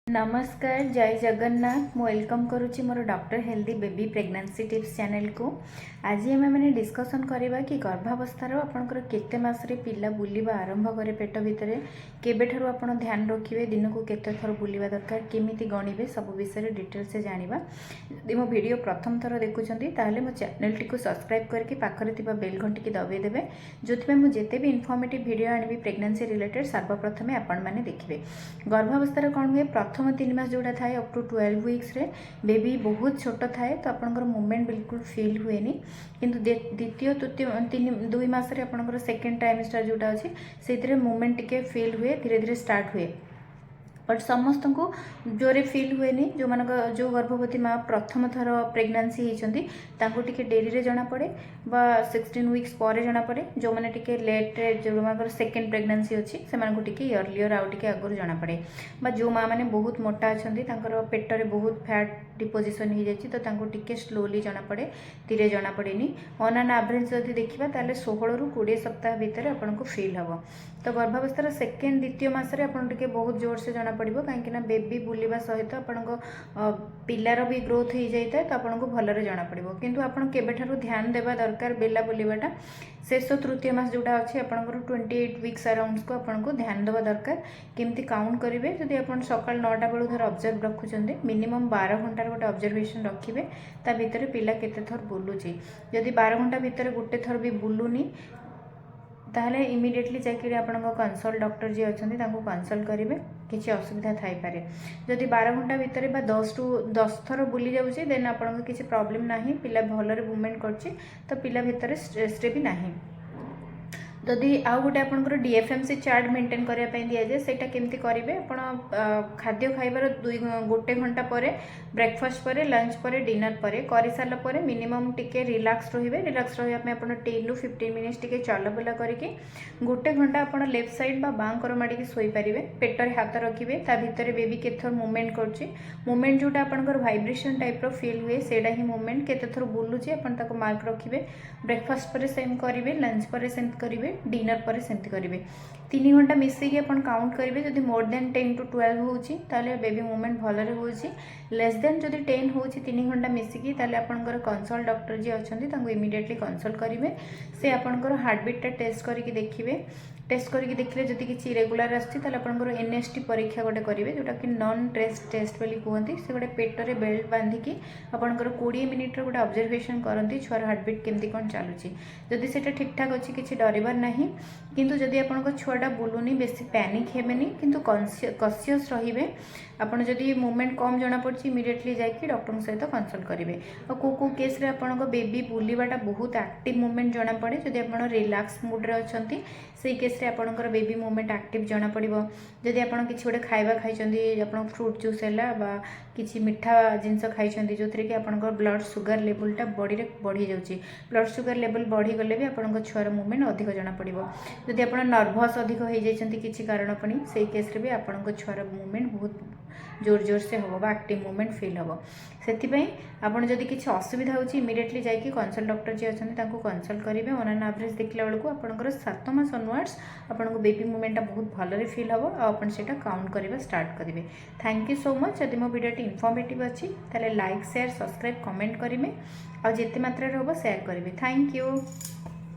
नमस्कार जय जगन्नाथ मु वेलकम करुच्ची मोर doctor healthy baby pregnancy tips channel को आज आम मैंने डिस्कसन करवा कि गर्भावस्थार आपंकर केते मासरे पिला बुलिबा आरंभ करे पेट भितर केबेठारु आपण ध्यान रखिए दिन को केते थर बुलिबा दरकार केमिति गणिबे सब विषय डिटेल से जानिबा। यदि मो वीडियो प्रथम थर देखुछंती ताहले मो चैनल टी को सब्सक्राइब करके पाखरे थिबा बेल घंटी की दबाई देबे जोथि मु जेते भी इन्फॉर्मेटिव वीडियो आनिबी प्रेग्नेंसी रिलेटेड सर्वप्रथमे आपण माने देखिबे। गर्भावस्थार कोन हुए प्रथम 3 मास जोड़ा थाए अप टू 12 वीक्स रे बेबी बहुत छोट थाए तो आपनकर मूवमेंट बिल्कुल फील हुएनी किंतु द्वितीय तृतीय 2 मास रे आपनकर सेकंड ट्राइमेस्टर जोड़ा अछि सेतिरे मूवमेंट टिके फील हुए धीरे धीरे स्टार्ट हुए बट समस्त को जोरे फील हुए जो मान जो गर्भवती माँ प्रथम थर प्रेग्नेंसी होती टिके डेरी रे जना पड़े बा 16 वीक्स पर जना पड़े जो मैंने टिके लेट रे जो मान सेकेंड प्रेग्नेंसी अच्छी से टिके अर्लियर आउ टिके आगुरी जना पड़े बा जो माँ मैंने बहुत मोटा अच्छा पेटरे बहुत फैट डिपोजिशन हो जाए तो टिके स्लोली जना पड़े धीरे जना पड़ेनी ऑन एन एवरेज जब देखा ताले 16 ରୁ 20 सप्ताह भितर आपको फील हम तो गर्भावस्थार सेकेंड द्वितीय मासरे आपन टिके बहुत जोर से जना पड़िबो काहेकि ना बेबी बुलिबा सहित आपनको पिलार भी ग्रोथ हो जाए तो आपको भलरे जना पड़िबो किंतु आपन केबेठारु ध्यान देबा दरकार बेला बुलिबाटा शेष तृतीय मास जोड़ा अच्छे आपंकर 28 वीक्स अराउंड को आपको ध्यान देवा दरकार केमती काउंट करेंगे जदि आप सकाल 9टा बेलू धर ऑब्जर्व रखुंट मिनिमम 12 घंटार गोटे ऑब्जर्वेशन रखिए ता भितर पिला केते थर बुलूची जदि 12 घंटा भितर गोटे थर भी बुलूनी ताहले इमिडिएटली जाकि आपण कंसल्ट डॉक्टर जी अच्छा कंसल्ट करेंगे किसी असुविधा थाईपे जदि 12 घंटा भितर 10 थर बुली जाऊँगी देन आपको किसी प्रॉब्लम ना पिला भलरे मूवमेंट कर पिला भितर स्ट्रेस भी नहीं जदि आउ गोटे आपंकर डीएफएमसी चार्ट मेंटेन करने दि जाए से केमती करेंगे आप खाद्य खाइबार 1 घंटा पर ब्रेकफास्ट पर लंच पर डिनर पर कर सारापर मिनिमम टिके रिलैक्स रहिबे रिलैक्स रहिबा आपण 10 ରୁ 15 मिनिट्स टिके चलबुला करके 1 घंटा आपण लेफ्ट साइड बा बां कर माड़ी सोई पारिबे पेटर हाथ रखिबे ता भितर बेबी केथर मूवमेंट करछि मूवमेंट जोटा आपनकर वाइब्रेशन टाइप रो फील हुए सेडा ही मूवमेंट केते थर बुलुछि आपण ताको मार्क रखिबे ब्रेकफास्ट पर सेम करिवे लंच पर सेम करिवे डिनर पर सेमती करेंगे 3 घंटा मिसेकी अपन काउंट करेंगे जदि मोर देन 10 to 12 होची ताले बेबी मूवमेंट भलरे होची लेस देन जदि 10 होची 3 घंटा मिसेकी ताले आपनकर कंसल्ट डॉक्टर जी अछंती तांको इमीडिएटली कंसल्ट करेंगे से आपनकर हार्ट बीट टेस्ट करके देखिए टेस्ट करके देखले जदि किसी रेगुलर आछि ताले आपनकर एनएसटी परीक्षा गोटे करेंगे जोटा कि नॉन ट्रेस टेस्ट बोली कहते से गोटे पेटरे बेल्ट बांधिकी आपनकर 20 मिनिट गोटे ऑब्जर्वेशन करती छुआर हार्ट बीट केमती कौन चलुची जदि सेटा ठीक ठाक अच्छी किसी डरबार नहीं किंतु जदि आपन छुआटा बुलूनी बेसी पैनिक हेबेनी किंतु कन्सियस रहिबे आपन जदि मूवमेंट कम जना पड़छि इमीडिएटली जाकि डॉक्टर सहित कंसल्ट करेंगे और को केस रे आपन बेबी बुलिबाटा बहुत एक्टिव मूवमेंट जना पड़े जदि आपन रिलैक्स मूड रे अछंती से केस रे आपनकर बेबी मूवमेंट एक्टिव जना पड़िबो जदि आपन किछि गोटे खाइबा खाइछंती आपन फ्रूट जूस हैला बा किछि मिठा जिंस खाइछंती जोथरे कि आपनकर ब्लड शुगर लेवलटा बॉडी रे बढ़ी जाउची ब्लड शुगर लेवल बढ़ी गले भी आपनकर छुआर मूवमेंट अधिक जना पड़िबो जदि आपन नर्वस अधिक हो जाइछंती किछि कारण पनि सेही केस रे भी आपनकर छुआर मूवमेंट बहुत जोर जोर से हम एक्टिव मूवमेंट फील हम से आपड़ जदि किसी असुविधा होची इमीडिएटली जाकि कंसल्ट डॉक्टर जी अच्छा कंसल्ट करेंगे ऑन एन एवरेज देखला बेलू आपंकर 7 मास ऑनवर्ड्स आपको बेबी मूवमेंट बहुत भलरे फील हम आपन सेटा काउंट करवा स्टार्ट करेंगे। थैंक यू सो मच जदि मो वीडियो इनफॉर्मेटिव अच्छी ताले लाइक शेयर सब्सक्राइब कमेंट करेंगे और जिते मात्रा हम शेयर करेंगे। Thank you.